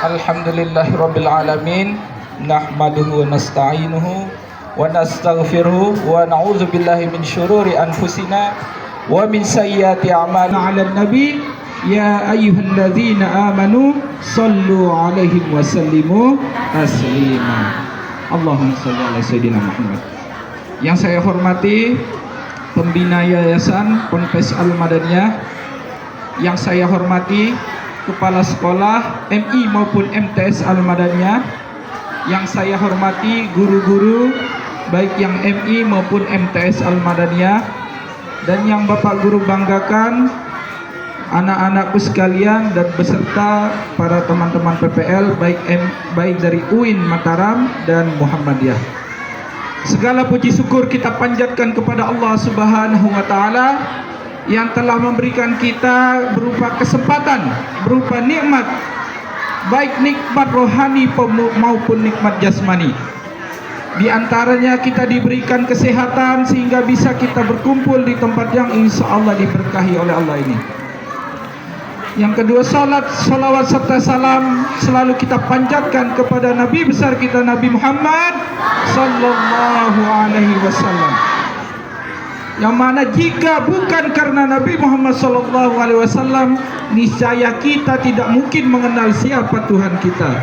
Alhamdulillahi Rabbil Alamin. Nahmaduhu wa nasta'inuhu wa nastaghfiruhu wa na'udzu billahi min syururi anfusina wa min sayyiati a'malina. 'Alan nabi ya ayyuhalladzina amanu sallu 'alaihi wa sallimu taslima. Allahumma shalli ala sayyidina Muhammad. Yang saya hormati pembina Yayasan Ponpes Al-Madaniyah, yang saya hormati Kepala Sekolah MI maupun MTS Al-Madaniyah, yang saya hormati guru-guru baik yang MI maupun MTS Al-Madaniyah, dan yang Bapak Guru banggakan, anak-anakku sekalian dan beserta para teman-teman PPL baik dari UIN Mataram dan Muhammadiyah. Segala puji syukur kita panjatkan kepada Allah Subhanahu wa taala yang telah memberikan kita berupa kesempatan, berupa nikmat, baik nikmat rohani maupun nikmat jasmani. Di antaranya kita diberikan kesehatan sehingga bisa kita berkumpul di tempat yang insya Allah diberkahi oleh Allah ini. Yang kedua, salawat serta salam selalu kita panjatkan kepada Nabi besar kita Nabi Muhammad sallallahu alaihi wasallam, yang mana jika bukan karena Nabi Muhammad sallallahu alaihi wasallam, niscaya kita tidak mungkin mengenal siapa Tuhan kita.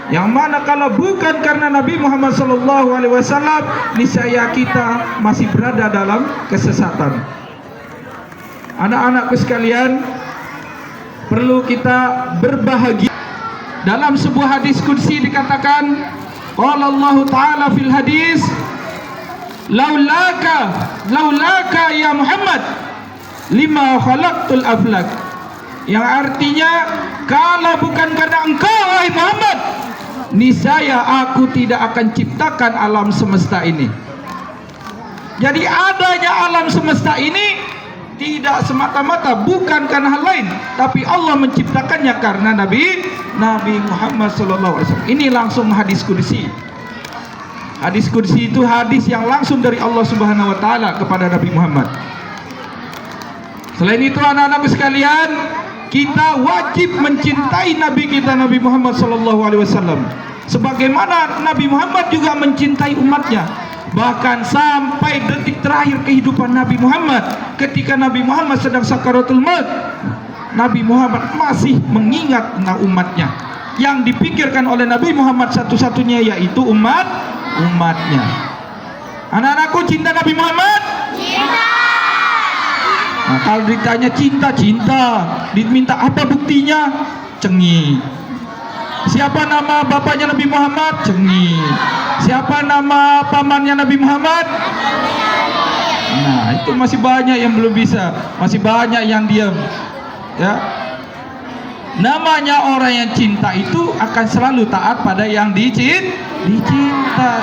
Yang mana kalau bukan karena Nabi Muhammad sallallahu alaihi wasallam, niscaya kita masih berada dalam kesesatan. Anak-anakku sekalian, perlu kita berbahagia. Dalam sebuah hadis qudsi dikatakan, qala Allah Ta'ala fil hadis, laulaka ya Muhammad lima khalaqtul aflak, yang artinya kalau bukan karena engkau wahai Muhammad, niscaya aku tidak akan ciptakan alam semesta ini. Jadi adanya alam semesta ini tidak semata-mata bukan karena hal lain, tapi Allah menciptakannya karena Nabi Muhammad SAW. Ini langsung hadis qudsi. Hadis qudsi itu hadis yang langsung dari Allah Subhanahu wa taala kepada Nabi Muhammad. Selain itu, anak-anakku sekalian, kita wajib mencintai Nabi kita Nabi Muhammad SAW, sebagaimana Nabi Muhammad juga mencintai umatnya. Bahkan sampai detik terakhir kehidupan Nabi Muhammad, ketika Nabi Muhammad sedang sakaratul maut, Nabi Muhammad masih mengingat tentang umatnya. Yang dipikirkan oleh Nabi Muhammad satu-satunya yaitu umatnya. Anak-anakku, cinta Nabi Muhammad? Cinta. Nah, kalau ditanya cinta, diminta apa buktinya? Cengi. Siapa nama bapaknya Nabi Muhammad? Cengi. Siapa nama pamannya Nabi Muhammad? Nah, itu masih banyak yang belum bisa, masih banyak yang diam. Ya. Namanya orang yang cinta itu akan selalu taat pada yang dicinta.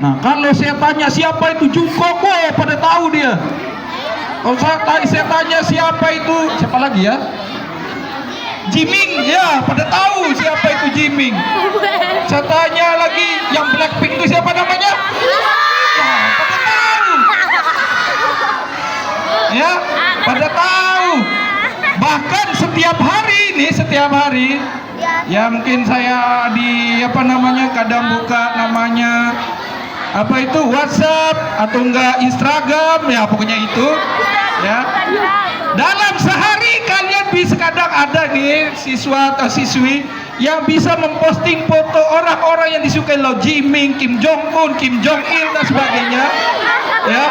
Nah, kalau saya tanya siapa itu Jungkook, pada tahu dia. Kalau saya tanya siapa itu, siapa lagi ya? Jimin, ya pada tahu siapa itu Jimin. Saya tanya lagi yang Blackpink itu siapa namanya? Ya, pada tahu. Ya, pada tahu. Bahkan setiap hari ya mungkin saya kadang buka namanya WhatsApp atau enggak Instagram, ya pokoknya itu ya. Dalam sehari kalian bisa kadang ada nih siswa atau siswi yang bisa memposting foto orang-orang yang disukai Lo Jimin, Kim Jong Un, Kim Jong Il dan sebagainya. Ya,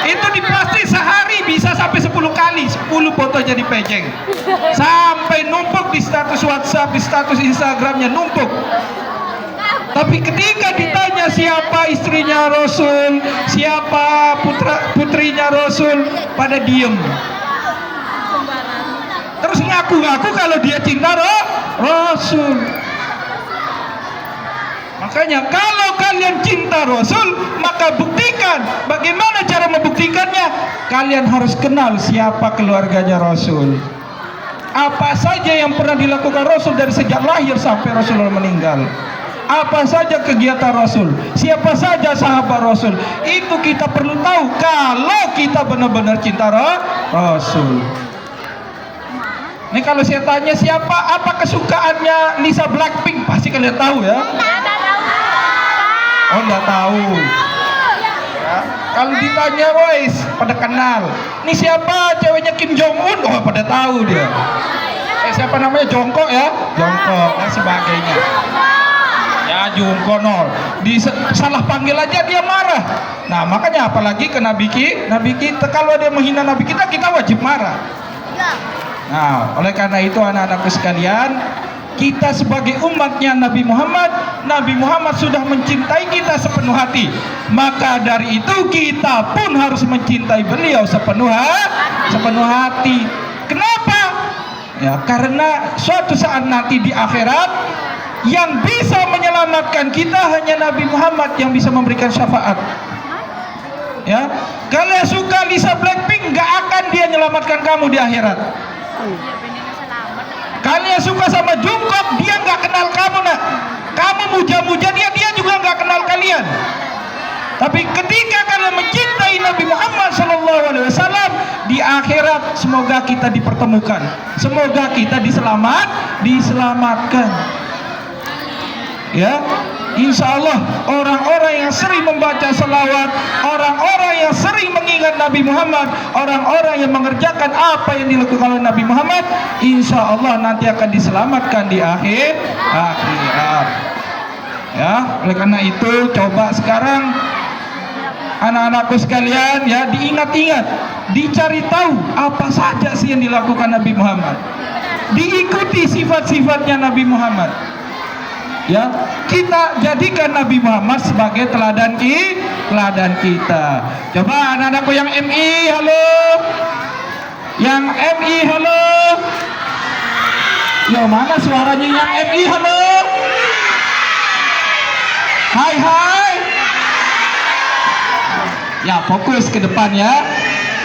itu diposting sehari bisa sampai 10 kali, 10 fotonya dipejeng. Sampai numpuk di status WhatsApp, di status Instagramnya numpuk. Tapi ketika ditanya siapa istrinya Rasul, siapa putrinya Rasul, pada diem. Terus ngaku-ngaku kalau dia cinta Rasul. Makanya kalau kalian cinta Rasul, maka buktikan. Bagaimana cara membuktikannya? Kalian harus kenal siapa keluarganya Rasul. Apa saja yang pernah dilakukan Rasul dari sejak lahir sampai Rasulullah meninggal. Apa saja kegiatan Rasul, siapa saja sahabat Rasul. Itu kita perlu tahu kalau kita benar-benar cinta Rasul. Nih kalau saya tanya siapa, apa kesukaannya Lisa Blackpink, pasti kalian tahu ya. Oh, nggak tahu. Ya. Kalau ditanya Royce, pada kenal. Nih siapa ceweknya Kim Jong Un, oh pada tahu dia. Siapa namanya Jongkok ya, Jongkok dan sebagainya. Ya Jongkok nol. Salah panggil aja dia marah. Nah makanya apalagi ke Nabi kita, kalau dia menghina Nabi kita wajib marah. Nah oleh karena itu anak-anakku sekalian, kita sebagai umatnya Nabi Muhammad sudah mencintai kita sepenuh hati. Maka dari itu kita pun harus mencintai beliau sepenuh hati. Kenapa? Ya karena suatu saat nanti di akhirat yang bisa menyelamatkan kita hanya Nabi Muhammad yang bisa memberikan syafaat. Ya, kalian suka Lisa Blackpink, nggak akan dia menyelamatkan kamu di akhirat. Kalian suka sama Jungkook, dia nggak kenal kamu nak. Kamu muja-muja dia juga nggak kenal kalian. Tapi ketika kalian mencintai Nabi Muhammad SAW di akhirat, semoga kita dipertemukan, semoga kita diselamatkan. Ya, insya Allah orang-orang yang sering membaca salawat, orang-orang yang sering mengingat Nabi Muhammad, orang-orang yang mengerjakan apa yang dilakukan oleh Nabi Muhammad, insya Allah nanti akan diselamatkan di akhirat. Ya, oleh karena itu coba sekarang anak-anakku sekalian ya diingat-ingat, dicari tahu apa saja sih yang dilakukan Nabi Muhammad, diikuti sifat-sifatnya Nabi Muhammad. Ya, kita jadikan Nabi Muhammad sebagai teladan kita. Coba anak-anakku yang MI, halo. Yang MI, halo. Yo, mana suaranya yang MI, halo? Hai. Ya, fokus ke depan ya.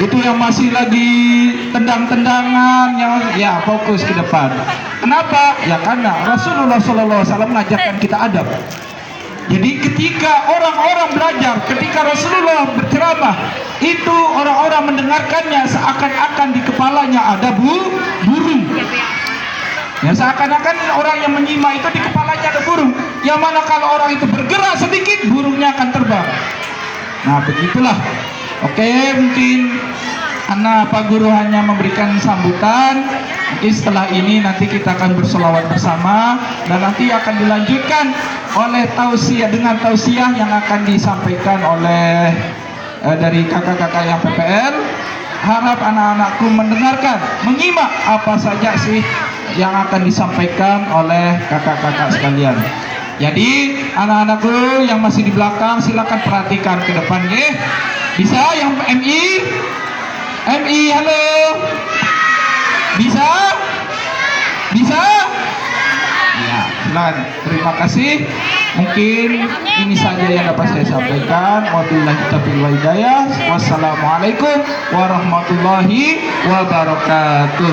Itu yang masih lagi tendang-tendangan, ya fokus ke depan. Kenapa? Ya karena Rasulullah SAW mengajarkan kita adab. Jadi ketika orang-orang belajar, ketika Rasulullah berceramah, itu orang-orang mendengarkannya seakan-akan di kepalanya ada burung. Ya seakan-akan orang yang menyimak itu di kepalanya ada burung. Yang mana kalau orang itu bergerak sedikit, burungnya akan terbang. Nah begitulah. Oke, mungkin Pak Guru hanya memberikan sambutan. Mungkin setelah ini nanti kita akan berselawat bersama dan nanti akan dilanjutkan oleh tausiah yang akan disampaikan oleh dari kakak-kakak yang PPL. Harap anak-anakku mendengarkan, menyimak apa saja sih yang akan disampaikan oleh kakak-kakak sekalian. Jadi anak-anakku yang masih di belakang silakan perhatikan ke depan ya. Bisa yang MI, halo. Bisa? Ya, silakan. Terima kasih. Mungkin ini saja yang dapat saya sampaikan. Wabillahi taufiq wal hidayah. Wassalamualaikum warahmatullahi wabarakatuh.